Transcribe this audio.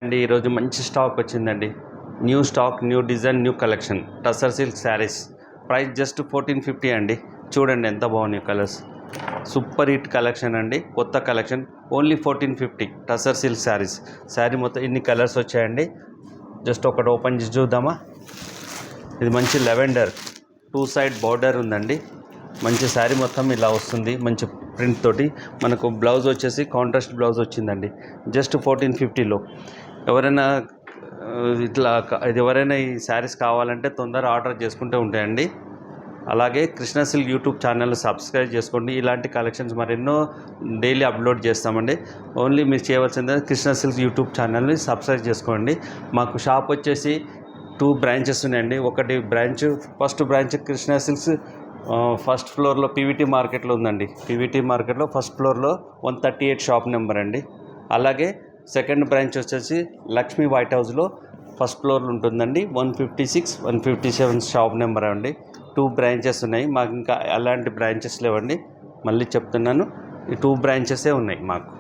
అండి ఈరోజు మంచి స్టాక్ వచ్చిందండి. New stock, new design, new collection tussar silk saris. Price just 1450 అండి. చూడండి ఎంత బాగున్నాయి కలర్స్. సూపర్ హిట్ కలెక్షన్ అండి, కొత్త collection. Only 1450 tussar silk saris. Sari మొత్తం ఇన్ని కలర్స్ వచ్చాయండి. జస్ట్ ఒకటి ఓపెన్ చేసి చూద్దామా. ఇది మంచి లెవెండర్, 2 సైడ్ బార్డర్ ఉందండి. మంచి శారీ మొత్తం ఇలా వస్తుంది, మంచి ప్రింట్ తోటి. మనకు బ్లౌజ్ వచ్చేసి కాంట్రాస్ట్ బ్లౌజ్ వచ్చిందండి. జస్ట్ 1450లో. ఎవరైనా ఎవరైనా ఈ శారీస్ కావాలంటే తొందర ఆర్డర్ చేసుకుంటూ ఉంటాయండి. అలాగే Krishna silk YouTube channel subscribe చేసుకోండి. ఇలాంటి కలెక్షన్స్ మరెన్నో డైలీ అప్లోడ్ చేస్తామండి. ఓన్లీ మీరు చేయవలసిందే కృష్ణ సిల్క్ యూట్యూబ్ ఛానల్ని సబ్స్క్రైబ్ చేసుకోండి. మాకు షాప్ వచ్చేసి 2 బ్రాంచెస్ ఉన్నాయండి. ఒకటి branch, first branch Krishna silks first ఫ్లోర్లో పీవీటీ మార్కెట్లో ఉందండి. పీవీటీ మార్కెట్లో ఫస్ట్ ఫ్లోర్లో 138 షాప్ నెంబర్ అండి. అలాగే సెకండ్ బ్రాంచ్ వచ్చేసి లక్ష్మీ వైట్ హౌస్లో ఫస్ట్ ఫ్లోర్లో ఉంటుందండి. 156, 157 షాప్ నెంబర్ అండి. 2 బ్రాంచెస్ ఉన్నాయి మాకు. ఇంకా అలాంటి బ్రాంచెస్ లేవండి. మళ్ళీ చెప్తున్నాను, ఈ 2 బ్రాంచెసే ఉన్నాయి మాకు.